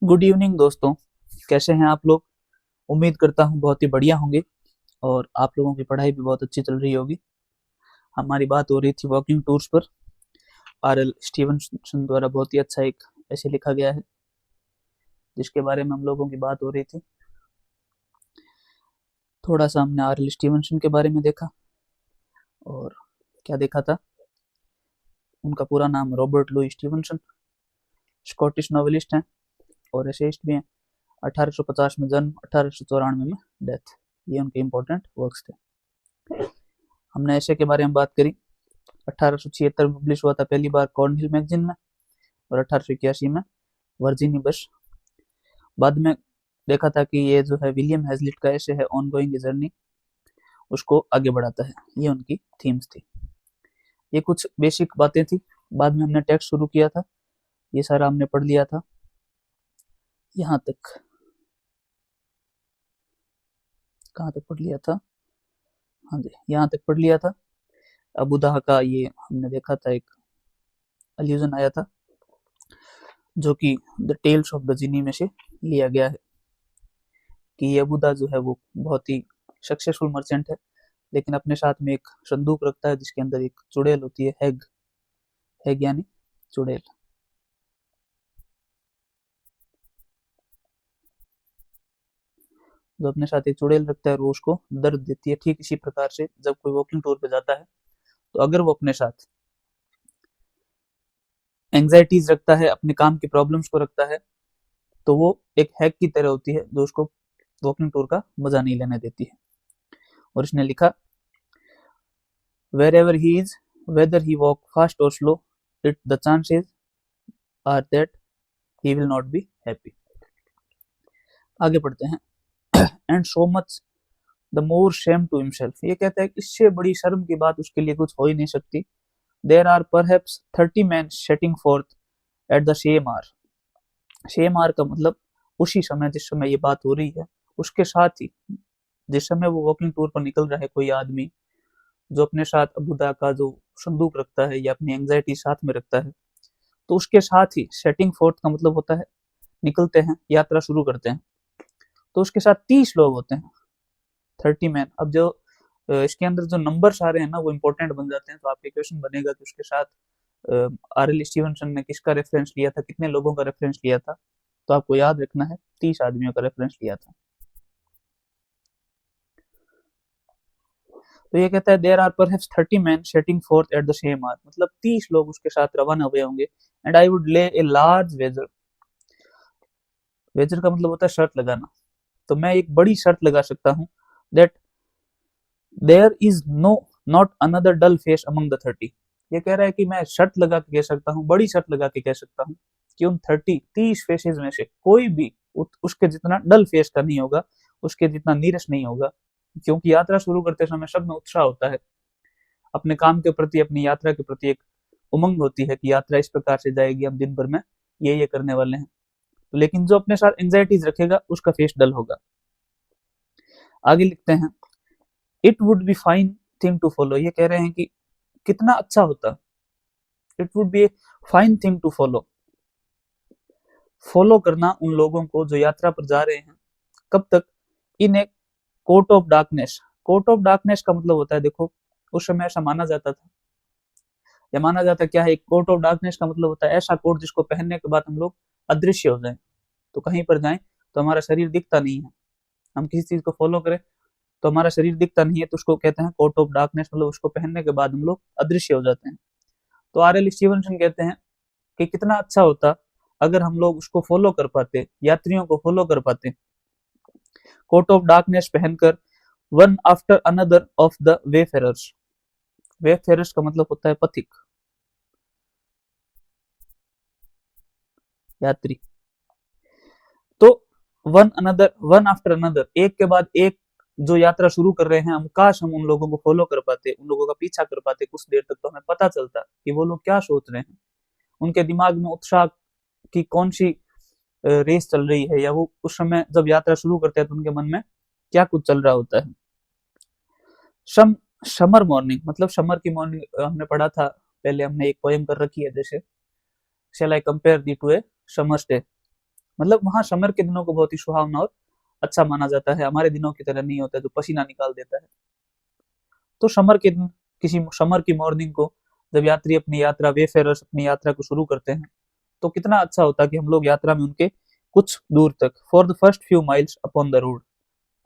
Good evening दोस्तों। कैसे हैं आप लोग? उम्मीद करता हूँ बहुत ही बढ़िया होंगे और आप लोगों की पढ़ाई भी बहुत अच्छी चल रही होगी। हमारी बात हो रही थी वॉकिंग टूर्स पर। आर.एल. स्टीवनसन द्वारा बहुत ही अच्छा एक ऐसे लिखा गया है जिसके बारे में हम लोगों की बात हो रही थी। थोड़ा सा हमने आर.एल. स्टीवनसन के बारे में देखा और क्या देखा था। उनका पूरा नाम Robert Louis Stevenson, Scottish novelist हैं और एसेइस्ट भी हैं। 1850 में जन्म, 1894 में डेथ, ये उनके इम्पोर्टेंट वर्क्स थे। हमने ऐसे के बारे में बात करी। 1876 में पब्लिश हुआ था पहली बार कॉर्नहिल मैगजीन में और 1881 में वर्जीनी बश। बाद में देखा था कि ये जो है विलियम हैजलिट का ऐसे है ऑन गोइंग जर्नी, उसको आगे बढ़ाता है। ये उनकी थीम्स थी। ये कुछ बेसिक बातें थी। बाद में हमने टेक्स्ट शुरू किया था, ये सारा हमने पढ़ लिया था यहाँ तक। कहाँ तक पढ़ लिया था? हाँ जी, यहाँ तक पढ़ लिया था। अबू दाह का ये हमने देखा था, एक अल्यूजन आया था जो कि the tales of the genie में से लिया गया है कि ये अबू दाह जो है वो बहुत ही सक्सेसफुल मर्चेंट है, लेकिन अपने साथ में एक संदूक रखता है जिसके अंदर एक चुड़ैल होती है, हैग। हैग यानी चुड़ैल। जो अपने साथ एक चुड़ैल रखता है और वो उसको दर्द देती है। ठीक इसी प्रकार से जब कोई वॉकिंग टूर पे जाता है तो अगर वो अपने साथ एंग्जाइटीज रखता है, अपने काम की प्रॉब्लम्स को रखता है, तो वो एक हैक की तरह होती है जो उसको वॉकिंग टूर का मजा नहीं लेने देती है। और इसने लिखा, wherever he is, whether he walk fast or slow, the chances are that he will not be happy. आगे पढ़ते हैं। and so much the more shame to himself. ये कहता है कि इससे बड़ी शर्म की बात उसके लिए कुछ हो ही नहीं सकती। There are perhaps 30 men setting forth at the same hour. same hour का मतलब उसी समय जिस समय ये बात हो रही है, उसके साथ ही जिस समय वो वॉकिंग टूर पर निकल रहा है कोई आदमी जो अपने साथ अबू दाह का जो संदूक रखता है या अपनी एंग्जाइटी साथ में रखता है, तो उसके साथ ही सेटिंग फोर्थ का मतलब होता है निकलते हैं, यात्रा शुरू करते हैं। तो उसके साथ 30 लोग होते हैं, 30 मैन। अब जो इसके अंदर जो नंबर्स आ रहे हैं ना वो इंपॉर्टेंट बन जाते हैं। तो आपके क्वेश्चन बनेगा कि उसके साथ आर.एल. स्टीवनसन ने किसका रेफरेंस लिया था, कितने लोगों का रेफरेंस लिया था। तो आपको याद रखना है 30 आदमियों का रेफरेंस लिया था। तो ये कहता है there are perhaps 30 men setting forth at the same hour, मतलब 30 लोग उसके साथ रवाना हुए होंगे। एंड आई वुड ले ए लार्ज वेजर। वेजर का मतलब होता है शर्त लगाना। तो मैं एक बड़ी शर्त लगा सकता हूँ that there is no not another dull face among the 30। ये कह रहा है कि मैं शर्त लगा के कह सकता हूँ, बड़ी शर्त लगा के कह सकता हूँ कि उन 30 फेसेस में से कोई भी उसके जितना डल फेस का नहीं होगा, उसके जितना नीरस नहीं होगा। क्योंकि यात्रा शुरू करते समय सब में उत्साह होता है, अपने काम के प्रति, अपनी यात्रा के प्रति एक उमंग होती है कि यात्रा इस प्रकार से जाएगी, हम दिन भर में ये करने वाले हैं। तो लेकिन जो अपने साथ एंजाइटीज रखेगा उसका फेस डल होगा। आगे लिखते हैं, it would be fine thing to follow. ये कह रहे हैं कि कितना अच्छा होता, it would be a fine thing to follow. Follow करना उन लोगों को जो यात्रा पर जा रहे हैं। कब तक? In a coat of darkness. Coat of darkness का मतलब होता है, देखो उस समय ऐसा माना जाता था, या माना जाता क्या है, एक कोट ऑफ डार्कनेस का मतलब होता है ऐसा कोट जिसको पहनने के बाद हम लोग अदृश्य हो जाएं। तो कहीं पर जाएं तो हमारा शरीर दिखता नहीं है, हम किसी चीज को फॉलो करें तो हमारा शरीर दिखता नहीं है, तो उसको कहते हैं कोट ऑफ डार्कनेस, मतलब उसको पहनने के बाद हम लोग अदृश्य हो जाते हैं। तो आर.एल. स्टीवनसन कहते हैं कि कितना अच्छा होता अगर हम लोग उसको फॉलो कर पाते, यात्रियों को फॉलो कर पाते, कोट ऑफ डार्कनेस पहनकर, one after another of the wayfarers. Wayfarers का मतलब होता है पथिक, यात्री। तो वन आफ्टर अनदर, एक के बाद एक जो यात्रा शुरू कर रहे हैं, हम काश हम उन लोगों को फॉलो कर पाते, उन लोगों का पीछा कर पाते कुछ देर तक, तो हमें पता चलता कि वो लोग क्या सोच रहे हैं, उनके दिमाग में उत्साह की कौन सी रेस चल रही है, या वो उस समय जब यात्रा शुरू करते हैं तो उनके मन में क्या कुछ चल रहा होता है। सम समर मॉर्निंग, मतलब समर की मॉर्निंग हमने पढ़ा था पहले, हमने एक पोएम कर रखी है जैसे, shall I compare thee to a summer's day, मतलब वहां समर के दिनों को बहुत ही सुहावना और अच्छा माना जाता है, हमारे दिनों की तरह नहीं होता जो पसीना निकाल देता है। तो समर के दिन, किसी समर की मॉर्निंग को जब यात्री अपनी यात्रा, वेफेरर्स अपनी यात्रा को शुरू करते हैं, तो कितना अच्छा होता है कि हम लोग यात्रा में उनके कुछ दूर तक, for the first few miles upon the road,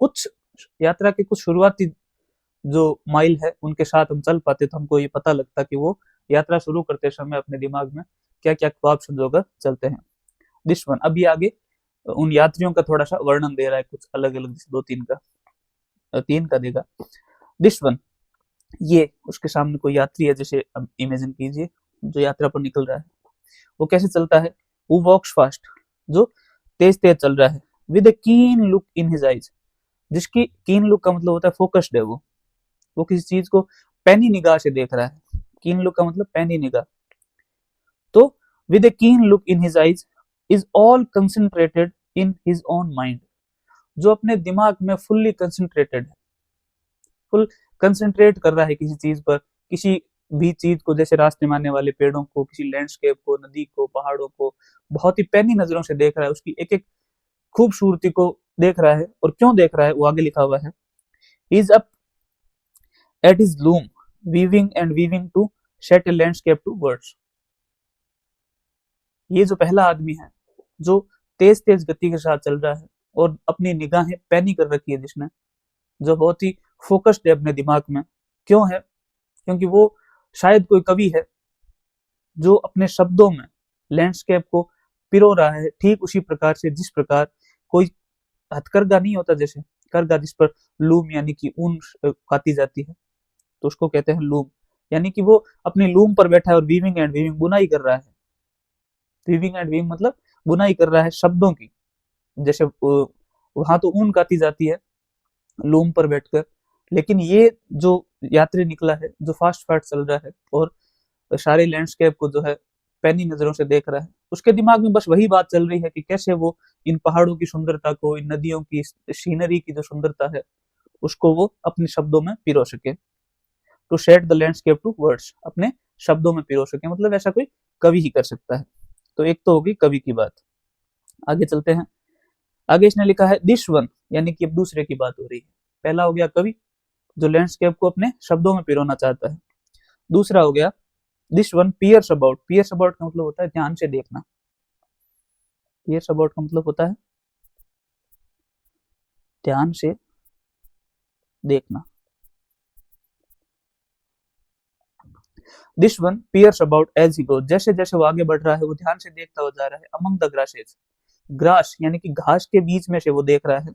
कुछ यात्रा के कुछ शुरुआती जो माइल है उनके साथ हम चल पाते, तो हमको ये पता लगता कि वो यात्रा शुरू करते समय अपने दिमाग में क्या क्या ख्वाब संजोकर चलते हैं। दिस वन, अभी आगे उन यात्रियों का थोड़ा सा वर्णन दे रहा है, कुछ अलग अलग, दो तीन का, तीन का देगा। दिस वन, ये उसके सामने कोई यात्री है, जैसे अब इमेजिन कीजिए जो यात्रा पर निकल रहा है, वो कैसे चलता है, वो वॉक्स फास्ट, जो तेज तेज चल रहा है, विद ए कीन लुक इन हिज आईज, जिसकी कीन लुक का मतलब होता है फोकस्ड है, वो किसी चीज को पैनी निगाह से देख रहा है, कीन लुक का मतलब पैनी निगाह। तो विद ए कीन look in his eyes is all concentrated in his own mind, जो अपने दिमाग में फुल्ली कंसंट्रेटेड है, फुल कंसंट्रेट कर रहा है किसी चीज पर, किसी भी चीज को, जैसे रास्ते में आने वाले पेड़ों को, किसी लैंडस्केप को, नदी को, पहाड़ों को बहुत ही पैनी नजरों से देख रहा है, उसकी एक एक खूबसूरती को देख रहा है। और क्यों देख रहा है वो आगे लिखा हुआ है, is up at his loom weaving and weaving to set a landscape to words. ये जो पहला आदमी है जो तेज तेज गति के साथ चल रहा है और अपनी निगाहें पैनी कर रखी है, जिसने, जो बहुत ही फोकस्ड है अपने दिमाग में, क्यों है, क्योंकि वो शायद कोई कवि है जो अपने शब्दों में लैंडस्केप को पिरो रहा है, ठीक उसी प्रकार से जिस प्रकार कोई हथकरघा नहीं होता, जैसे करघा जिस पर लूम यानी कि ऊन काती जाती है, तो उसको कहते हैं लूम, यानी कि वो अपनी लूम पर बैठा है और वीविंग एंड वीविंग बुनाई कर रहा है। वीविंग एंड वीविंग मतलब बुनाई कर रहा है शब्दों की, जैसे वहां तो ऊन काती जाती है लूम पर बैठकर, लेकिन ये जो यात्री निकला है जो फास्ट फास्ट चल रहा है और सारे लैंडस्केप को जो है पैनी नजरों से देख रहा है, उसके दिमाग में बस वही बात चल रही है कि कैसे वो इन पहाड़ों की सुंदरता को, इन नदियों की, सीनरी की जो सुंदरता है उसको वो अपने शब्दों में पिरो सके, to set the landscape to words, अपने शब्दों में पिरो सके, मतलब ऐसा कोई कवि ही कर सकता है। तो एक तो होगी कवि की बात। आगे चलते हैं, आगे इसने लिखा है दिस वन, यानी कि अब दूसरे की बात हो रही है। पहला हो गया कवि जो लैंडस्केप को अपने शब्दों में पिरोना चाहता है, दूसरा हो गया this one peers about. Peers about का मतलब होता है ध्यान से देखना, पियर्स अबाउट का मतलब होता है ध्यान से देखना। This one peers about as he goes, जैसे जैसे वो आगे बढ़ रहा है वो ध्यान से देखता हुआ जा रहा है, अमंग द ग्रासेस, ग्रास यानी कि घास के बीच में से वो देख रहा है,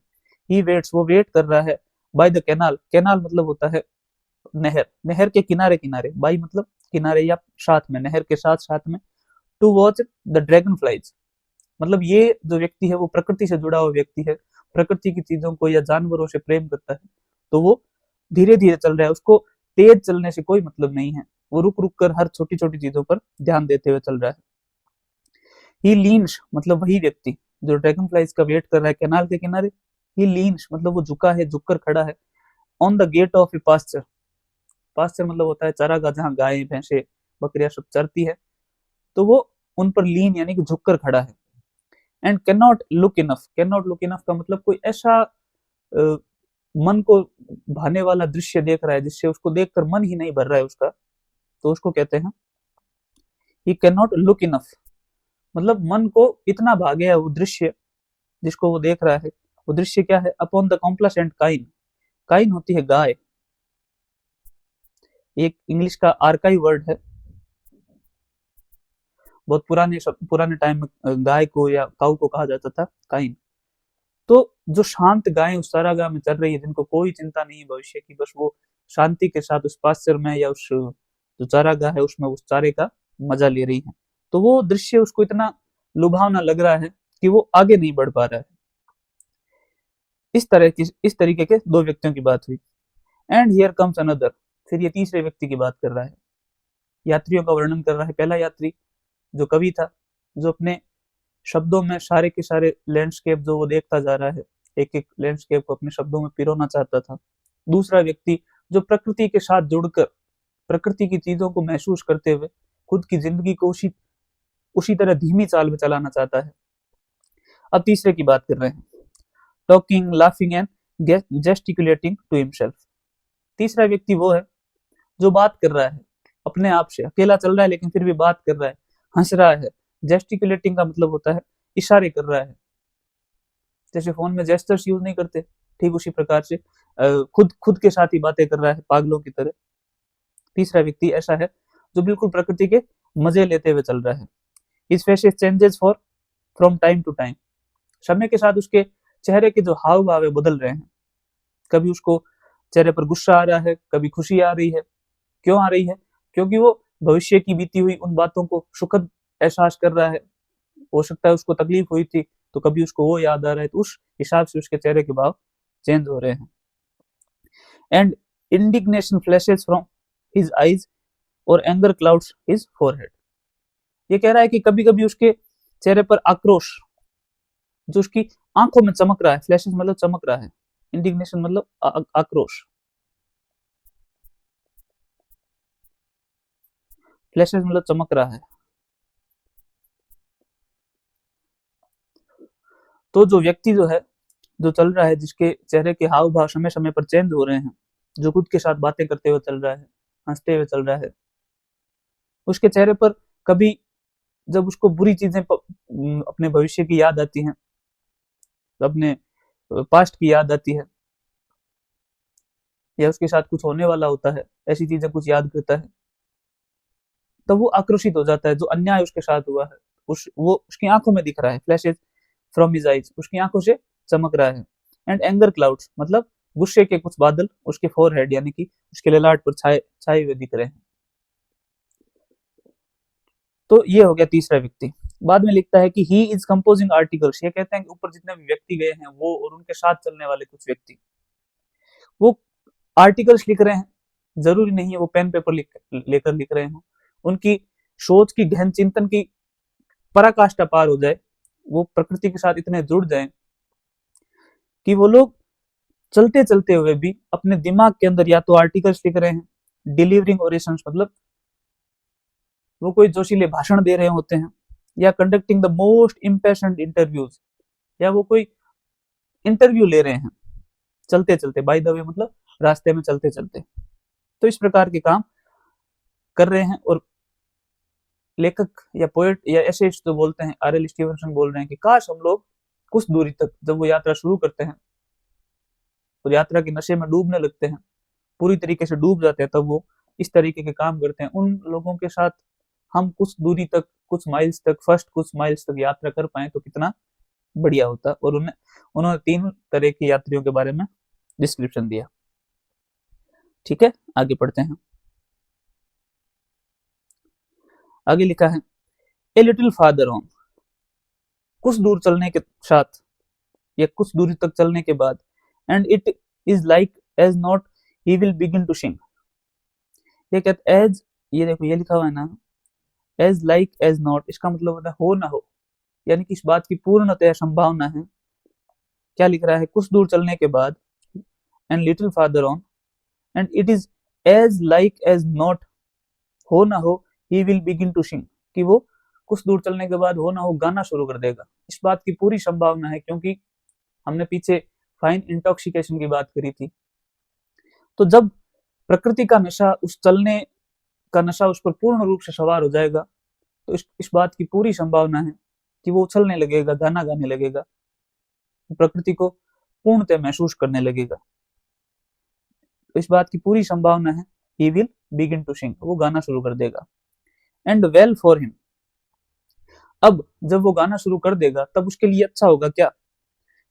ही वेट्स, वो वेट कर रहा है, बाय द कैनाल, कैनाल मतलब होता है नहर, नहर के किनारे किनारे, बाई मतलब किनारे या साथ में, नहर के साथ साथ में, to watch the dragonflies, मतलब ये जो व्यक्ति है वो प्रकृति से जुड़ा हुआ व्यक्ति है, प्रकृति की चीजों को या जानवरों से प्रेम करता है, तो वो धीरे धीरे चल रहा है, उसको तेज चलने से कोई मतलब नहीं है, वो रुक रुक कर हर छोटी छोटी चीजों पर ध्यान देते हुए चल रहा है। ही लीन्स मतलब वही व्यक्ति जो ड्रैगन फ्लाइज का वेट कर रहा है कैनाल के किनारे, ही लीन्स मतलब वो झुका है, झुककर खड़ा है, on the gate of a pasture, pasture मतलब होता है चारागाह जहाँ गायें भैंसे बकरियां सब चरती है, तो वो उन पर लीन यानी कि झुककर खड़ा है। And can not look enough, can not look enough का मतलब कोई ऐसा मन को भाने वाला दृश्य देख रहा है जिससे उसको देखकर मन ही नहीं भर रहा है उसका, तो उसको कहते हैं he can not look enough, मतलब मन को इतना भा गया है वो दृश्य जिसको वो देख रहा है, वो दृश्य क्या है, अपॉन द कॉम्प्लासेंट काइन, काइन होती है गाय, एक इंग्लिश का आर्काइव वर्ड है, बहुत पुराने टाइम में गाय को या काऊ को कहा जाता था काइन। तो जो शांत गायें उस चारागाह में चल रही है, जिनको कोई चिंता नहीं है भविष्य की, बस वो शांति के साथ उस पास्चर में या उस जो चारागाह है उसमें उस चारे का मजा ले रही है, तो वो दृश्य उसको इतना लुभावना लग रहा है कि वो आगे नहीं बढ़ पा रहा है। इस तरीके के दो व्यक्तियों की बात हुई। एंड हियर कम्स अनदर, फिर ये तीसरे व्यक्ति की बात कर रहा है, यात्रियों का वर्णन कर रहा है। पहला यात्री जो कवि था, जो अपने शब्दों में सारे के सारे लैंडस्केप जो वो देखता जा रहा है, एक एक लैंडस्केप को अपने शब्दों में पिरोना चाहता था। दूसरा व्यक्ति जो प्रकृति के साथ जुड़कर प्रकृति की चीजों को महसूस करते हुए खुद की जिंदगी को उसी तरह धीमी चाल में चलाना चाहता है। अब तीसरे की बात कर रहे हैं, talking, laughing and gesticulating to himself. तीसरा व्यक्ति वो है जो बात कर रहा है अपने आप से, अकेला चल रहा है लेकिन फिर भी बात कर रहा है, हंस रहा है। जेस्टिकुलेटिंग का मतलब होता है इशारे कर रहा है, जैसे फोन में जेस्चर्स यूज नहीं करते, ठीक उसी प्रकार से खुद खुद के साथ ही बातें कर रहा है पागलों की तरह। तीसरा व्यक्ति ऐसा है जो बिल्कुल प्रकृति के मजे लेते हुए चल रहा है। इस faces changes for from time to time, समय के साथ उसके चेहरे के जो हाव भाव है बदल रहे हैं। कभी उसको चेहरे पर गुस्सा आ रहा है, कभी खुशी आ रही है। क्यों आ रही है? क्योंकि वो भविष्य की बीती हुई उन बातों को सुखद एहसास कर रहा है। हो सकता है उसको तकलीफ हुई थी तो कभी उसको वो याद आ रहा है, तो उस हिसाब से उसके चेहरे के भाव चेंज हो रहे हैं। And indignation flashes from his eyes और एंगर क्लाउड्स हिज फोरहेड। ये कह रहा है कि कभी कभी उसके चेहरे पर आक्रोश जो उसकी आंखों में चमक रहा है, फ्लैशेस मतलब चमक रहा है, इंडिग्नेशन मतलब आक्रोश, फ्लैशेस मतलब चमक रहा है। तो जो व्यक्ति जो है, जो चल रहा है, जिसके चेहरे के हाव भाव समय समय पर चेंज हो रहे हैं, जो खुद के साथ बातें करते हुए चल रहा है, हंसते हुए चल रहा है, उसके चेहरे पर कभी जब उसको बुरी चीजें अपने भविष्य की याद आती हैं, अपने पास्ट की याद आती है, या उसके साथ कुछ होने वाला होता है, ऐसी चीजें कुछ याद करता है, तब वो आक्रोशित हो जाता है। जो अन्याय उसके साथ हुआ है वो उसकी आंखों में दिख रहा है, फ्लैशेस फ्रॉम हिज आईज, उसकी आंखों से चमक रहा है। एंड एंगर क्लाउड्स मतलब गुस्से के कुछ बादल उसके फोरहेड यानी कि उसके ललाट पर छाए छाए हुए दिख रहे हैं। तो ये हो गया तीसरा व्यक्ति। बाद में लिखता है कि ही इज कंपोजिंग आर्टिकल्स। ये कहते हैं कि ऊपर जितने भी व्यक्ति गए हैं वो और उनके साथ चलने वाले कुछ व्यक्ति, वो आर्टिकल्स लिख रहे हैं। जरूरी नहीं है वो पेन पेपर लेकर लिख रहे हो, उनकी सोच की गहन चिंतन की पराकाष्ठा पार हो जाए, वो प्रकृति के साथ इतने जुड़ जाए कि वो लोग चलते चलते हुए भी अपने दिमाग के अंदर या तो आर्टिकल्स लिख रहे हैं, डिलीवरिंग ओरेशंस मतलब वो कोई जोशीले भाषण दे रहे होते हैं, या कंडक्टिंग द मोस्ट इम्पैशन्ड इंटरव्यूज, या वो कोई इंटरव्यू ले रहे हैं चलते चलते, बाय द वे मतलब रास्ते में चलते चलते। तो इस प्रकार के काम कर रहे हैं। और लेखक या पोएट या ऐसे जो बोलते हैं, आर एल स्टीवनसन बोल रहे हैं कि काश हम लोग कुछ दूरी तक, जब वो यात्रा शुरू करते हैं और यात्रा के नशे में डूबने लगते हैं, पूरी तरीके से डूब जाते हैं, तब वो इस तरीके के काम करते हैं। उन लोगों के साथ हम कुछ दूरी तक, कुछ माइल्स तक, फर्स्ट कुछ माइल्स तक यात्रा कर पाए तो कितना बढ़िया होता। और उन्होंने 3 तरह के यात्रियों के बारे में डिस्क्रिप्शन दिया। ठीक है, आगे पढ़ते हैं। आगे लिखा है ए लिटिल फादर ऑन, कुछ दूर चलने के साथ या कुछ दूरी तक चलने के बाद, and it is like as not he will begin to sing. ये कहते एज, ये देखो ये लिखा हुआ है ना, एज लाइक एज नॉट, इसका मतलब होता है हो ना हो, यानी कि इस बात की पूर्णतः संभावना है। क्या लिख रहा है? कुछ दूर चलने के बाद, and little farther on, and it is as like as not, हो ना हो, he will begin to sing, कि वो कुछ दूर चलने के बाद हो ना हो गाना शुरू कर देगा। इस बात की पूरी संभावना है, क्योंकि हमने पीछे फाइन इंटॉक्सिकेशन की बात करी थी। तो जब प्रकृति का नशा, उस चलने का नशा उस पर पूर्ण रूप से सवार हो जाएगा, तो इस बात की पूरी संभावना है कि वो उछलने लगेगा, गाना गाने लगेगा, प्रकृति को पूर्णतः महसूस करने लगेगा। तो इस बात की पूरी संभावना है he will begin to sing, वो गाना शुरू कर देगा। एंड वेल फॉर हिम, अब जब वो गाना शुरू कर देगा तब उसके लिए अच्छा होगा क्या?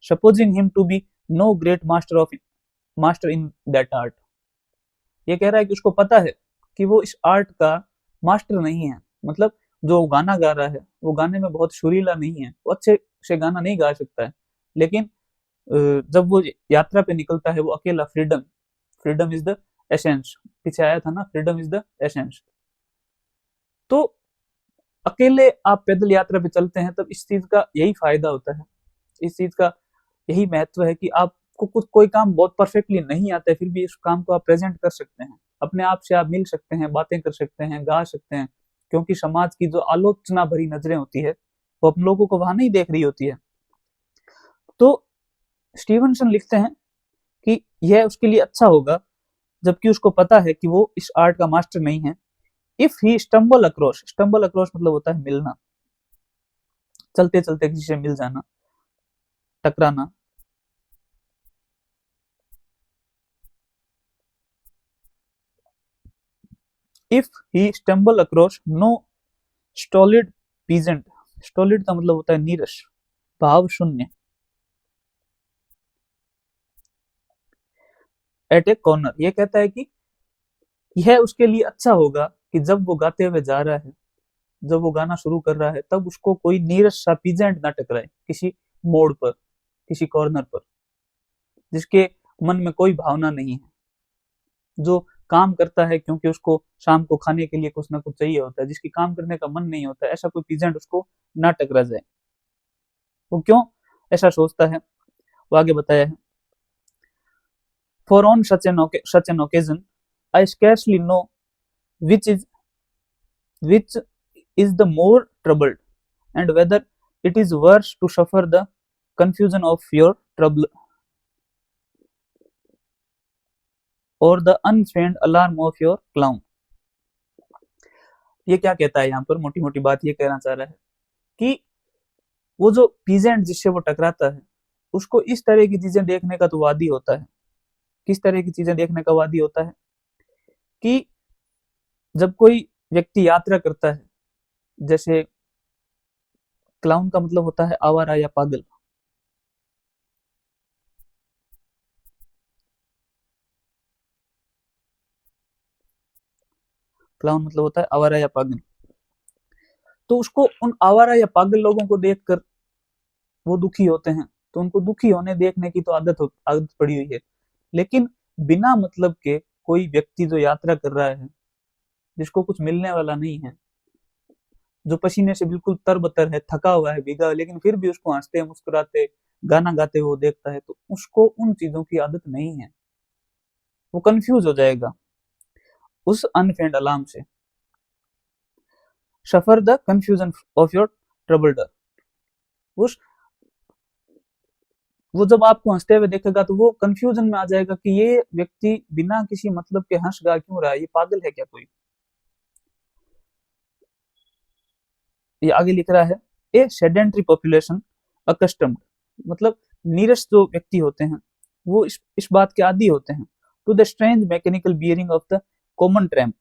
Supposing him to be no great master in that art. ये कह रहा है कि उसको पता है कि वो इस आर्ट का मास्टर नहीं है, मतलब जो गाना गा रहा है वो गाने में बहुत सुरीला नहीं है, वो अच्छे से गाना नहीं गा सकता है, लेकिन जब वो यात्रा पे निकलता है वो अकेला, फ्रीडम इज द एसेंस, पीछे आया था ना, फ्रीडम इज द एसेंस। तो अकेले आप पैदल यात्रा पे चलते हैं तब इस चीज का यही फायदा होता है, इस चीज का यही महत्व है कि आपको कुछ कोई काम बहुत परफेक्टली नहीं आता है, फिर भी इस काम को आप प्रेजेंट कर सकते हैं, अपने आप से आप मिल सकते हैं, बातें कर सकते हैं, गा सकते हैं, क्योंकि समाज की जो आलोचना भरी नजरें होती है वो हम लोगों को वहां नहीं देख रही होती है, तो स्टीवनसन लिखते हैं कि यह उसके लिए अच्छा होगा, जबकि उसको पता है कि वो इस आर्ट का मास्टर नहीं है। इफ ही स्टम्बल अक्रॉस मतलब होता है मिलना, चलते चलते किसी से मिल जाना, टकराना। If he stumble across no stolid peasant, stolid का मतलब होता है नीरस, भाव शून्य, एट ए कॉर्नर, ये कहता है कि यह उसके लिए अच्छा होगा कि जब वो गाते हुए जा रहा है, जब वो गाना शुरू कर रहा है, तब उसको कोई नीरस सा पीजेंट ना टकराए किसी मोड़ पर, किसी कॉर्नर पर, जिसके मन में कोई भावना नहीं है, जो काम करता है क्योंकि उसको शाम को खाने के लिए कुछ ना कुछ चाहिए होता है, जिसकी काम करने का मन नहीं होता, ऐसा कोई पीजेंट उसको ना टकरा जाए। वो क्यों ऐसा सोचता है, वो आगे बताया है। For on such an occasion I scarcely know which is which is the more troubled, and whether it is worse to suffer the confusion of your trouble or the unfeigned alarm of your clown। ये क्या कहता है यहाँ पर, मोटी मोटी बात ये कहना चाह रहा है कि वो जो पीजेंट जिससे वो टकराता है, उसको इस तरह की चीजें देखने का तो वादी होता है। किस तरह की चीजें देखने का वादी होता है कि जब कोई व्यक्ति यात्रा करता है, जैसे क्लाउन का मतलब होता है आवारा या पागल, क्लाउन मतलब होता है आवारा या पागल। तो उसको उन आवारा या पागल लोगों को देखकर वो दुखी होते हैं, तो उनको दुखी होने देखने की तो आदत पड़ी हुई है। लेकिन बिना मतलब के कोई व्यक्ति जो यात्रा कर रहा है, जिसको कुछ मिलने वाला नहीं है, जो पसीने से बिल्कुल तरबतर है, थका हुआ है, भीगा, लेकिन फिर भी उसको हंसते मुस्कुराते गाना गाते हुए देखता है, तो उसको उन चीजों की आदत नहीं है, वो कंफ्यूज हो जाएगा उस अनफेंड अलार्म से। Suffer the confusion of your troubler, उस वो जब आपको हंसते हुए देखेगा तो वो कंफ्यूजन में आ जाएगा कि ये व्यक्ति बिना किसी मतलब के हंस गा क्यों रहा है, ये पागल है क्या कोई। ये आगे लिख रहा है, ए सेडेंट्री पॉपुलेशन अकस्टम्ड, मतलब नीरस जो व्यक्ति होते हैं वो इस बात के आदी होते हैं, to the strange mechanical bearing of the common tramp,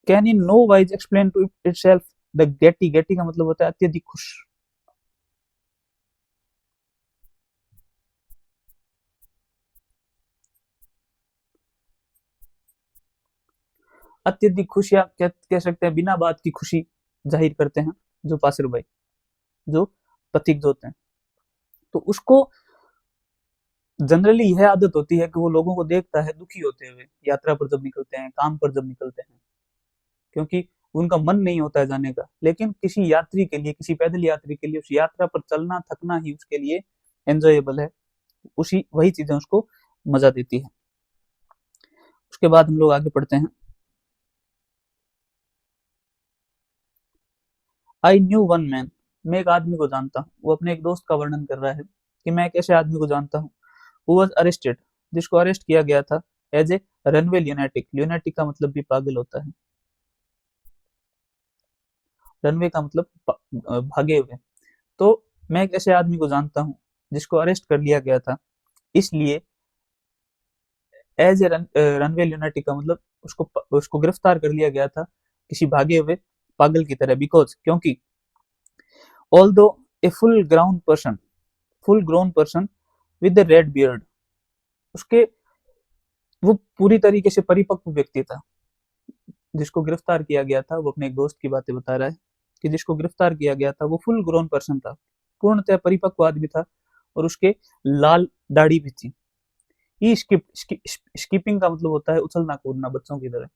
can in no wise explain to itself the gaiety, gaiety का मतलब होता है अत्यधिक खुश, अत्यधिक खुश, या कह सकते हैं बिना बात की खुशी जाहिर करते हैं जो पासिर भाई, जो पथिक जो होते हैं। तो उसको जनरली यह आदत होती है कि वो लोगों को देखता है दुखी होते हुए यात्रा पर जब निकलते हैं, काम पर जब निकलते हैं, क्योंकि उनका मन नहीं होता है जाने का। लेकिन किसी यात्री के लिए, किसी पैदल यात्री के लिए उस यात्रा पर चलना थकना ही उसके लिए एंजॉयबल है, उसी वही चीजें उसको मजा देती है। उसके बाद हम लोग आगे पढ़ते हैं। आई न्यू वन मैन, मैं एक आदमी को जानता हूँ। वो अपने एक दोस्त का वर्णन कर रहा है कि मैं एक ऐसे आदमी को जानता हूँ, हु वाज अरेस्टेड, जिसको अरेस्ट किया गया था, as a runaway lunatic, lunatic का मतलब भी पागल होता है, रनवे का मतलब भागे हुए। तो मैं एक ऐसे आदमी को जानता हूँ जिसको अरेस्ट कर लिया गया था, इसलिए एज ए रनवे ल्यूनेटिक का मतलब उसको गिरफ्तार कर लिया गया था किसी भागे हुए पागल की तरह, बिकॉज क्योंकि although a full grown person with the red beard, उसके वो पूरी तरीके से परिपक्व व्यक्ति था, जिसको गिरफ्तार किया गया था। वो अपने एक दोस्त की बातें बता रहा है कि जिसको गिरफ्तार किया गया था वो फुल ग्रोन पर्सन था, पूर्णतः परिपक्व आदमी था, और उसके लाल दाढ़ी भी थी। ई स्किपिंग का मतलब होता है उछलना कूदना बच्चों की तरह,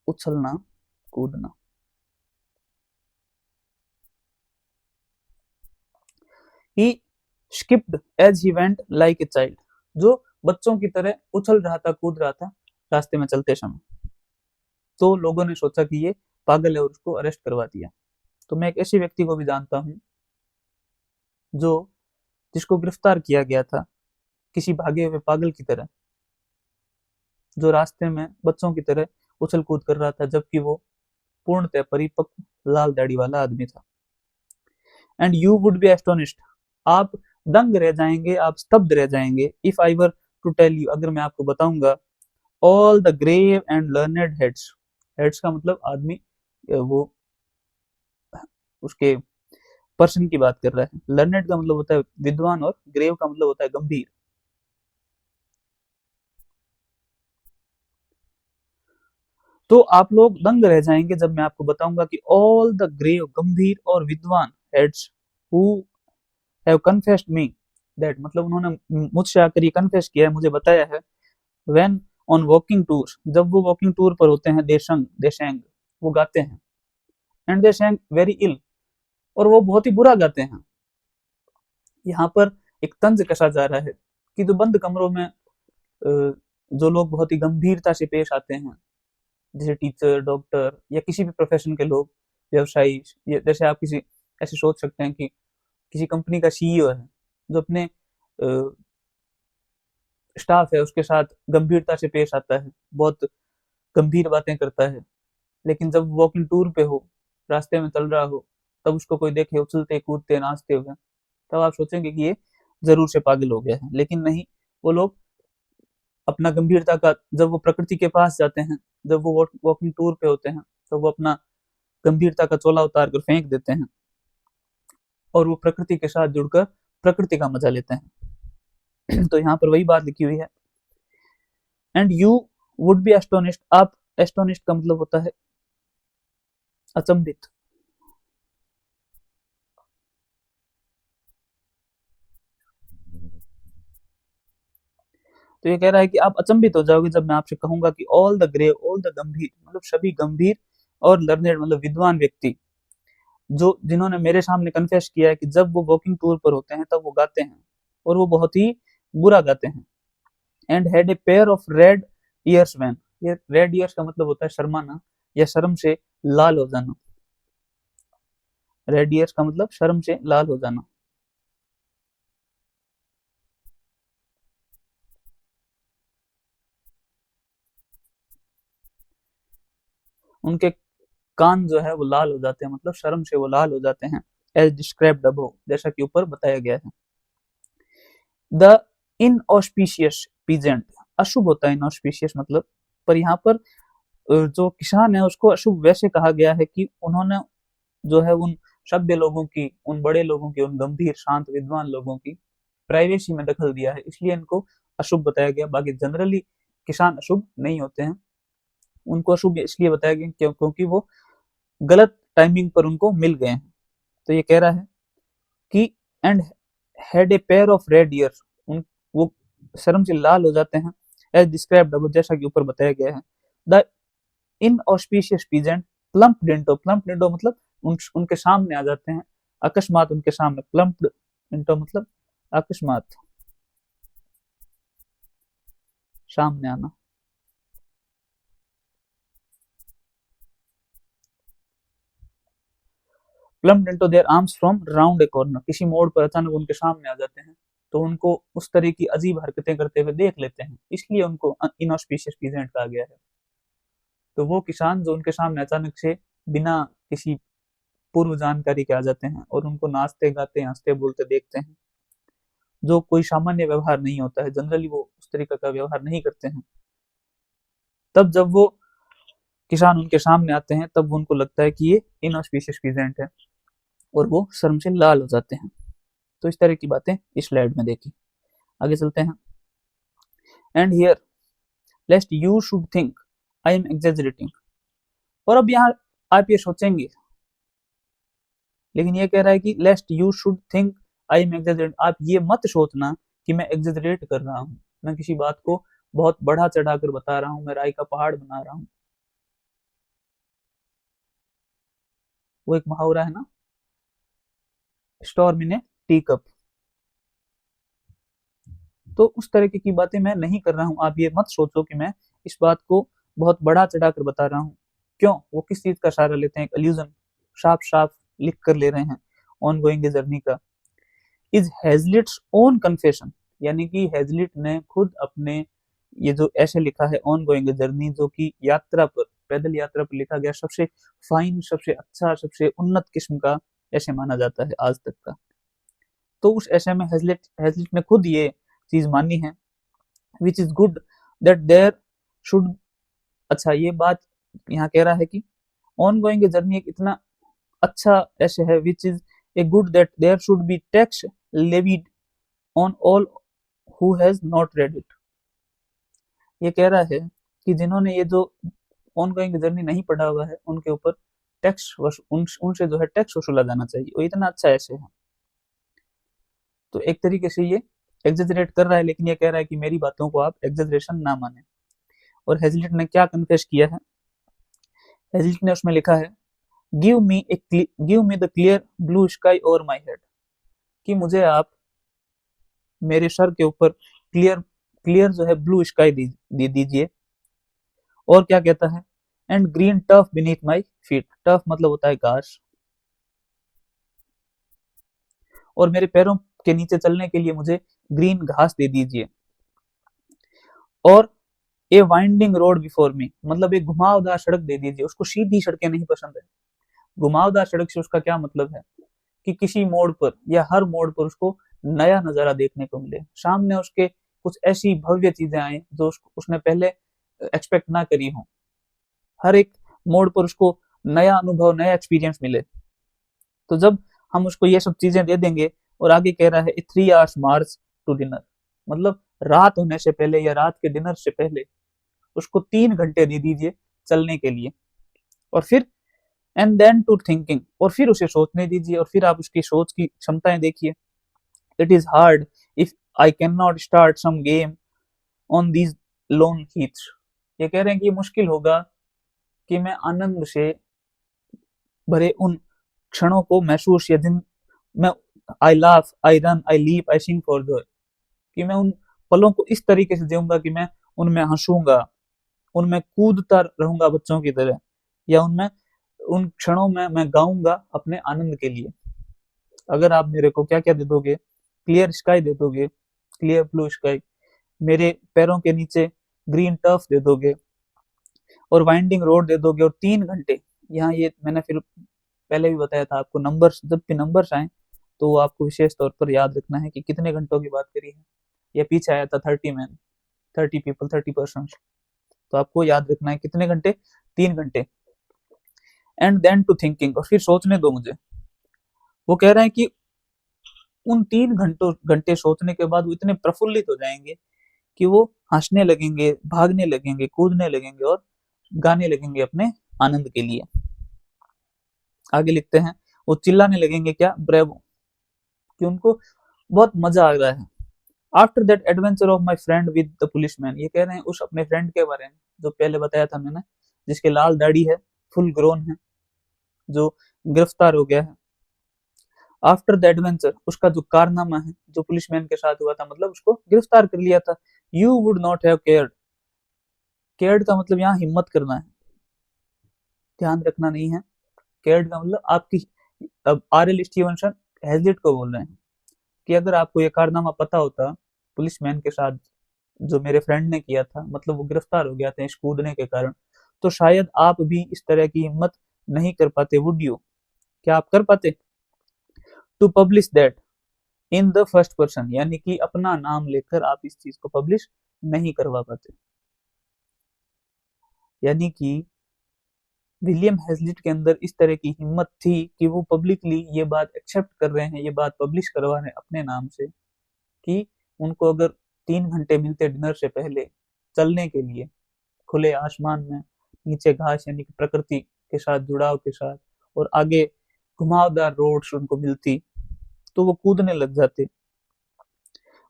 उछलना कूदना। He skipped as he went like a child, जो बच्चों की तरह उछल रहा था, कूद रहा था रास्ते में चलते समय। तो लोगों ने सोचा कि ये पागल है और उसको अरेस्ट करवा दिया। तो मैं एक ऐसे व्यक्ति को भी जानता हूँ जो जिसको गिरफ्तार किया गया था किसी भागे हुए पागल की तरह, जो रास्ते में बच्चों की तरह उछल कूद कर रहा था, जबकि वो पूर्णतः परिपक्व लाल दाढ़ी वाला आदमी था। And you would be astonished, आप दंग रह जाएंगे, आप स्तब्ध रह जाएंगे, if I were to tell you, अगर मैं आपको बताऊंगा, all the grave and learned heads, heads का मतलब आदमी, वो उसके पर्सन की बात कर रहा है, लर्नेड का मतलब होता है विद्वान और ग्रेव का मतलब होता है गंभीर। तो आप लोग दंग रह जाएंगे जब मैं आपको बताऊंगा कि ऑल द ग्रेव, गंभीर और विद्वान heads who have confessed me, that मतलब उन्होंने मुझसे आकर ये कन्फेस किया है, मुझे बताया है, व्हेन ऑन वॉकिंग टूर, जब वो वॉकिंग टूर पर होते हैं, देशेंग वो गाते हैं, एंड दे सेंग वेरी इल, और वो बहुत ही बुरा गाते हैं। यहाँ पर एक तंज कसा जा रहा है कि जो बंद कमरों में जो लोग बहुत ही गंभीरता से पेश आते हैं, जैसे टीचर, डॉक्टर या किसी भी प्रोफेशन के लोग, व्यवसायी, जैसे आप किसी ऐसे सोच सकते हैं कि किसी कंपनी का सीईओ है जो अपने स्टाफ है उसके साथ गंभीरता से पेश आता है, बहुत गंभीर बातें करता है, लेकिन जब वॉकिंग टूर पे हो, रास्ते में चल रहा हो, तब उसको कोई देखे उछलते कूदते नाचते हुए, तब आप सोचेंगे कि ये जरूर से पागल हो गया है। लेकिन नहीं, वो लोग अपना गंभीरता का, जब वो प्रकृति के पास जाते हैं, जब वो वॉकिंग टूर पे होते हैं, तो वो अपना गंभीरता का चोला उतार कर फेंक देते हैं और वो प्रकृति के साथ जुड़कर प्रकृति का मजा लेते हैं। तो यहाँ पर वही बात लिखी हुई है, and you would be astonished, आप, एस्टोनिश्ड का मतलब होता है अचंभित। तो ये कह रहा है कि आप अचंभित हो जाओगे जब मैं आपसे कहूंगा कि all the grave, all the गंभीर मतलब सभी गंभीर, और लर्नेड मतलब विद्वान व्यक्ति, जो जिन्होंने मेरे सामने कन्फेस किया है कि जब वो वॉकिंग टूर पर होते हैं तब वो गाते हैं और वो बहुत ही बुरा गाते हैं, and had a pair of red ears van, ये रेड ईयर्स का मतलब होता है शर्माना या शर्म से लाल हो जाना, रेड ईयर्स का मतलब शर्म से लाल हो जाना। उनके कान जो है वो लाल हो जाते हैं, मतलब शर्म से वो लाल हो जाते हैं, एज डिस्क्राइब्ड अबव, जैसा कि ऊपर बताया गया है। द इनऑस्पिशियस पीजेंट, अशुभ होता है इनऑस्पिशियस मतलब, पर यहाँ पर जो किसान है उसको अशुभ वैसे कहा गया है कि उन्होंने जो है उन सभ्य लोगों की, उन बड़े लोगों की, उन गंभीर शांत विद्वान लोगों की प्राइवेसी में दखल दिया है, इसलिए इनको अशुभ बताया गया। बाकी जनरली किसान अशुभ नहीं होते हैं, उनको अशुभ इसलिए बताया गया क्योंकि वो गलत टाइमिंग पर उनको मिल गए हैं। तो ये कह रहा है कि and had a pair of red years, उन वो शर्म से लाल हो जाते हैं, एज डिस्क्राइब्ड अबव, जैसा कि ऊपर बताया गया है। The inauspicious peasant plumped into, plumped into मतलब उनके सामने आ जाते हैं, अकस्मात उनके सामने, प्लम्प डिंटो मतलब अकस्मात, सामने आना। Plumped into their arms from round a corner, किसी मोड़ पर अचानक उनके सामने आ जाते हैं तो उनको उस तरह की अजीब हरकतें करते हुए देख लेते हैं, इसलिए उनको इनऑस्पिशियस पीजेंट कहा गया है। तो वो किसान जो उनके सामने अचानक से बिना किसी पूर्व जानकारी के आ जाते हैं और उनको नाचते गाते हंसते बोलते देखते हैं, जो कोई सामान्य व्यवहार नहीं होता है, जनरली वो उस तरीके का व्यवहार नहीं करते हैं, तब जब वो किसान उनके सामने आते हैं तब उनको लगता है कि ये इनऑस्पिशियस पीजेंट है और वो शर्म से लाल हो जाते हैं। तो इस तरह की बातें इस स्लाइड में देखी। आगे चलते हैं। And here लेस्ट you should think I am exaggerating, और अब यहाँ आप ये सोचेंगे, लेकिन ये कह रहा है कि लेस्ट you should think I am exaggerate, आप ये मत सोचना कि मैं एग्जेजरेट कर रहा हूँ, मैं किसी बात को बहुत बढ़ा चढ़ा कर बता रहा हूँ, मैं राई का पहाड़ बना रहा हूँ। वो एक मुहावरा है ना, storm in A tea cup, तो उस तरह की बातें मैं नहीं कर रहा हूँ। आप ये मत सोचो कि मैं इस बात को बहुत बढ़ा चढ़ा कर बता रहा हूँ, क्यों, वो किस चीज का सहारा लेते हैं, एक अल्यूजन साफ साफ लिख कर ले रहे हैं ऑन गोइंग जर्नी का। इज हैजलिट्स ओन कन्फेशन, यानी कि हैजलिट ने खुद अपने ये जो ऐसे लिखा है ऑन गोइंग जर्नी, जो कि यात्रा पर, पैदल यात्रा पर लिखा गया सबसे फाइन, सबसे अच्छा, सबसे उन्नत किस्म का ऐसे माना जाता है आज तक का। तो उस ऐसे में हैजलिट ने खुद ये चीज मानी है, which is good that there should, अच्छा ये बात यहाँ कह रहा है कि ऑन गोइंग जर्नी एक इतना अच्छा ऐसे है, which is a good that there should be tax levied on all who has not read it. ये कह रहा है कि जिन्होंने ये जो ऑन गोइंग जर्नी नहीं पढ़ा हुआ है उनके ऊपर टैक्स उनसे जो है टैक्स वसूला जाना चाहिए, वो इतना अच्छा ऐसे है। तो एक तरीके से ये एग्जेजरेट कर रहा है, लेकिन ये कह रहा है कि मेरी बातों को आप एग्जेजरेशन ना माने। और हैजलिट ने क्या कन्फेस किया है, हैजलिट ने उसमें लिखा है give me the clear blue sky over my head, कि मुझे आप मेरे सर के ऊपर क्लियर जो है ब्लू स्काई दीजिए। और क्या कहता है, and green turf beneath my feet, turf मतलब होता है घास, और मेरे पैरों के नीचे चलने के लिए मुझे ग्रीन घास दे दीजिए। और ए वाइंडिंग रोड बिफोर मी, मतलब एक घुमावदार सड़क दे दीजिए, उसको सीधी सड़कें नहीं पसंद है। घुमावदार सड़क से उसका क्या मतलब है कि किसी मोड़ पर या हर मोड़ पर उसको नया नजारा देखने को मिले, सामने उसके कुछ ऐसी भव्य चीजें आए जो उसने पहले एक्सपेक्ट ना करी हो, हर एक मोड़ पर उसको नया अनुभव, नया एक्सपीरियंस मिले। तो जब हम उसको ये सब चीजें दे देंगे, और आगे कह रहा है 3 hours मार्च टू डिनर, मतलब रात होने से पहले या रात के डिनर से पहले उसको 3 घंटे दे दीजिए चलने के लिए। और फिर एंड देन टू थिंकिंग, और फिर उसे सोचने दीजिए, और फिर आप उसकी सोच की क्षमताएं देखिए। It is hard if I cannot start some game on these lone heaths, ये कह रहे हैं कि ये मुश्किल होगा कि मैं आनंद से भरे उन क्षणों को महसूस, या जिन मैं I laugh, I run, I leap, I sing for joy, कि मैं उन पलों को इस तरीके से जीऊंगा कि मैं उनमें हंसूंगा, उनमें कूदता रहूंगा बच्चों की तरह, या उनमें उन क्षणों में मैं गाऊंगा अपने आनंद के लिए। अगर आप मेरे को क्या क्या दे दोगे, क्लियर स्काई दे दोगे, क्लियर ब्लू स्काई, मेरे पैरों के नीचे ग्रीन टर्फ दे दोगे, और वाइंडिंग रोड दे दोगे, और 3 घंटे, यहाँ ये मैंने फिर पहले भी बताया था आपको, नंबर्स जब भी नंबर्स आए तो आपको विशेष तौर पर याद रखना है कि कितने घंटों की बात करी है। या पीछे आया था 30 मैन, 30 पीपल, 30 पर्सन, तो आपको याद रखना है कितने घंटे, 3 घंटे। एंड देन टू थिंकिंग, और फिर सोचने दो मुझे। वो कह रहे हैं कि उन 3 घंटे सोचने के बाद वो इतने प्रफुल्लित हो जाएंगे कि वो हंसने लगेंगे, भागने लगेंगे, कूदने लगेंगे, और गाने लगेंगे अपने आनंद के लिए। आगे लिखते हैं, वो चिल्लाने लगेंगे क्या, ब्रेवो, कि उनको बहुत मजा आ रहा है। After that adventure of my friend with the policeman, ये कह रहे हैं उस अपने फ्रेंड के बारे में जो पहले बताया था मैंने, जिसके लाल दाढ़ी है, फुल ग्रोन है, जो गिरफ्तार हो गया है। आफ्टर द एडवेंचर, उसका जो कारनामा है जो पुलिसमैन के साथ हुआ था, मतलब उसको गिरफ्तार कर लिया था। You would not have cared, cared का मतलब यहाँ हिम्मत करना है, ध्यान रखना नहीं है। केयर्ड का मतलब आपकी, अब आर.एल. स्टीवेंसन हैजलिट को बोल रहे हैं कि अगर आपको ये कारनामा पता होता पुलिसमैन के साथ जो मेरे फ्रेंड ने किया था, मतलब वो गिरफ्तार हो गया था इस कूदने के कारण, तो शायद आप भी इस तरह की हिम्मत नहीं कर पाते, वुड यू, क्या आप कर पाते, to publish that in the first person, यानी कि अपना नाम लेकर आप इस चीज को पब्लिश नहीं करवा पाते। यानी कि विलियम हैजलिट के अंदर इस तरह की हिम्मत थी कि वो पब्लिकली ये बात एक्सेप्ट कर रहे हैं, ये बात पब्लिश करवा रहे हैं अपने नाम से, कि उनको अगर 3 घंटे मिलते डिनर से पहले चलने के लिए खुले आसमान में, नीचे घास यानी कि प्रकृति के साथ जुड़ाव के साथ, और आगे घुमावदार रोड्स उनको मिलती, तो वो कूदने लग जाते।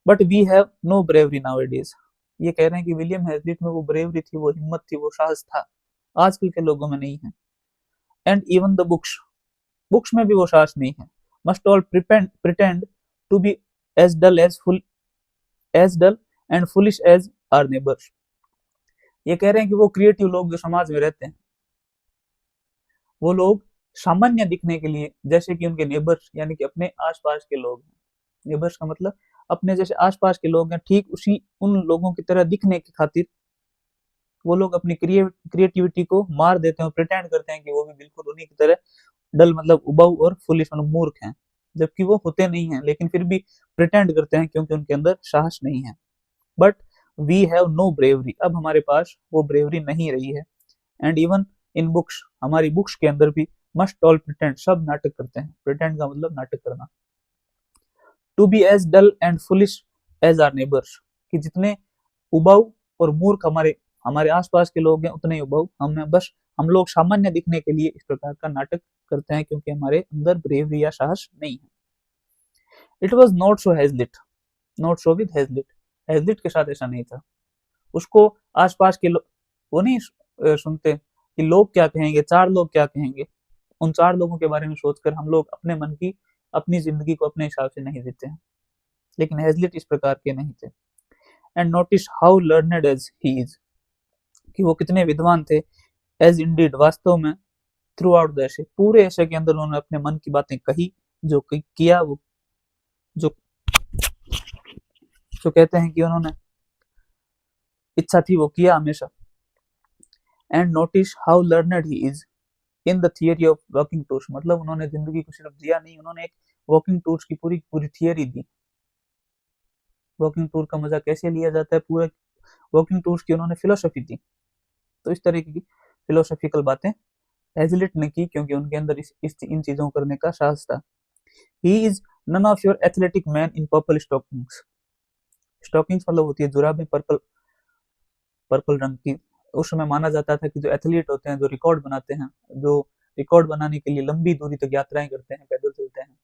But we have no bravery nowadays, ये कह रहे हैं कि विलियम हैजलिट में वो ब्रेवरी थी, वो हिम्मत थी, वो साहस था, आजकल के लोगों में नहीं है। एंड इवन द बुक्स में भी वो साहस नहीं है। Must all pretend to be as dull and foolish as our neighbours, ये कह रहे हैं कि वो क्रिएटिव लोग जो समाज में रहते हैं, वो लोग सामान्य दिखने के लिए, जैसे कि उनके नेबर्स यानी कि अपने आसपास के लोग हैं, नेबर्स का मतलब अपने जैसे आसपास के लोग हैं, ठीक उसी उन लोगों की तरह दिखने की खातिर वो लोग अपनी क्रिएटिविटी को मार देते हैं और प्रिटेंड करते हैं कि वो भी बिल्कुल उन्हीं की तरह डल मतलब उबाऊ और फुलिश मतलब मूर्ख हैं, जबकि वो होते नहीं हैं, लेकिन फिर भी प्रिटेंड करते हैं क्योंकि उनके अंदर साहस नहीं है। But we have no bravery, अब हमारे पास वो ब्रेवरी नहीं रही है। एंड इवन इन बुक्स, हमारी बुक्स के अंदर भी मस्ट ऑल प्रिटेंड, सब नाटक करते हैं। प्रिटेंड का मतलब नाटक करना। To be as dull and foolish as our neighbours, कि जितने उबाऊ और मूर्ख हमारे हमारे आसपास के लोग हैं उतने ही उबाऊ हम लोग सामान्य दिखने के लिए इस प्रकार का नाटक करते हैं क्योंकि हमारे अंदर ब्रेवरी या साहस नहीं है। It was not so Hazlitt, not so with Hazlitt, Hazlitt के साथ ऐसा नहीं था। उसको आसपास के लोग वो नहीं सुनते कि लोग क्या कहेंगे, चार लोग क्या कहेंगे, उन चार लोगों के बारे में सोचकर हम लोग अपने मन की अपनी जिंदगी को अपने हिसाब से नहीं जीते हैं। लेकिन हैजलिट इस प्रकार के नहीं थे। And notice how learned as he is, कि वो कितने विद्वान थे। एज इंडीड, वास्तव में। थ्रू आउट द एसे, पूरे एसे के अंदर उन्होंने अपने मन की बातें कही, जो किया वो जो जो कहते हैं कि उन्होंने इच्छा थी वो किया हमेशा। And notice how learned he is in the theory of walking tours, मतलब उन्होंने जिंदगी को सिर्फ जिया नहीं, उन्होंने एक वॉकिंग टूर्स की पूरी पूरी थियरी दी। वॉकिंग टूर का मजा कैसे लिया जाता है, पूरे वॉकिंग टूर्स की उन्होंने फिलोसफी दी। तो इस तरीके की फिलोसफिकल बातें हैजलिट ने की क्योंकि उनके अंदर इन चीजों को करने का साहस था। He is none of your athletic man in purple stockings, stockings मतलब होती है जुराबें पर्पल पर्पल रंग की। उस समय माना जाता था कि जो एथलीट होते हैं, जो रिकॉर्ड बनाते हैं, जो रिकॉर्ड बनाने के लिए लंबी दूरी तक यात्राएं करते हैं, पैदल चलते हैं,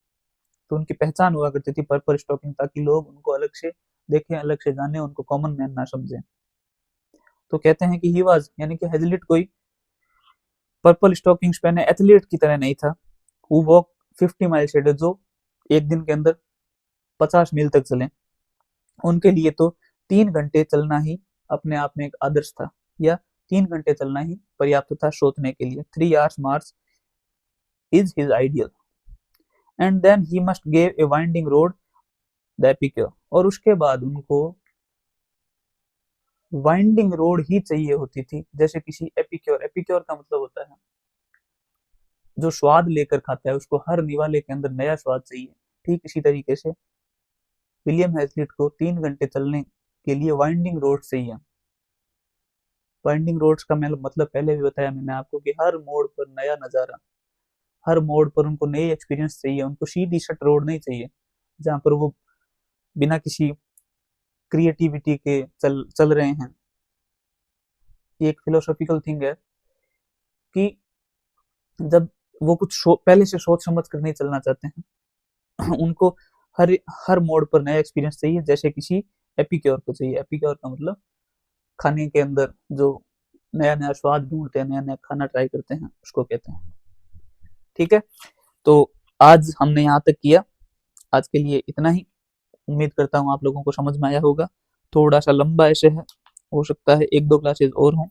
तो उनकी पहचान हुआ करती थी पर्पल स्टॉकिंग, ताकि लोग उनको अलग से देखें, अलग से जाने, उनको कॉमन मैन ना समझें। तो कहते हैं कि ही वाज, यानी कि हेजलिट कोई पर्पल स्टॉकिंग्स पहने एथलीट की तरह नहीं था। हु वॉक 50 माइल्स, जो एक दिन के अंदर 50 मील तक चले। उनके लिए तो 3 घंटे चलना ही अपने आप में एक आदर्श था, या 3 घंटे चलना ही पर्याप्त था सोचने के लिए। 3 hours march is his ideal. And then he must gave a winding road the epicure, और उसके बाद उनको वाइंडिंग रोड ही चाहिए होती थी, जैसे किसी एपिक्योर, एपिक्योर का मतलब होता है जो स्वाद लेकर खाता है, उसको हर निवाले के अंदर नया स्वाद चाहिए। ठीक इसी तरीके से विलियम हैजलिट को 3 घंटे चलने के लिए वाइंडिंग रोड चाहिए। वाइंडिंग रोड्स का मतलब पहले भी बताया मैंने आपको कि हर मोड़ पर नया नजारा, हर मोड़ पर उनको नई एक्सपीरियंस चाहिए। उनको सीधी सट रोड नहीं चाहिए जहां पर वो बिना किसी क्रिएटिविटी के चल रहे हैं। ये एक फिलोसॉफिकल थिंग है कि जब वो कुछ पहले से सोच समझ कर नहीं चलना चाहते हैं, उनको हर हर मोड़ पर नया एक्सपीरियंस चाहिए, जैसे किसी एपिक्योर को चाहिए। एपिक्योर का मतलब खाने के अंदर जो नया नया स्वाद ढूंढते हैं, नया नया खाना ट्राई करते हैं, उसको कहते हैं। ठीक है, तो आज हमने यहाँ तक किया। आज के लिए इतना ही। उम्मीद करता हूँ आप लोगों को समझ में आया होगा। थोड़ा सा लंबा ऐसे है, हो सकता है 1-2 क्लासेस और हों।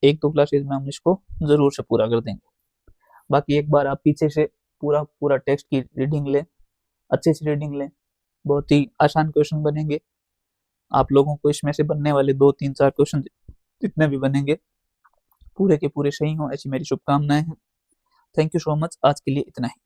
1-2 क्लासेस में हम इसको जरूर से पूरा कर देंगे। बाकी एक बार आप पीछे से पूरा पूरा टेक्स्ट की रीडिंग लें, अच्छे से रीडिंग लें। बहुत ही आसान क्वेश्चन बनेंगे। आप लोगों को इसमें से बनने वाले 2-3-4 क्वेश्चन जितने भी बनेंगे पूरे के पूरे सही हों, ऐसी मेरी शुभकामनाएं हैं। Thank you so much. आज के लिए इतना ही।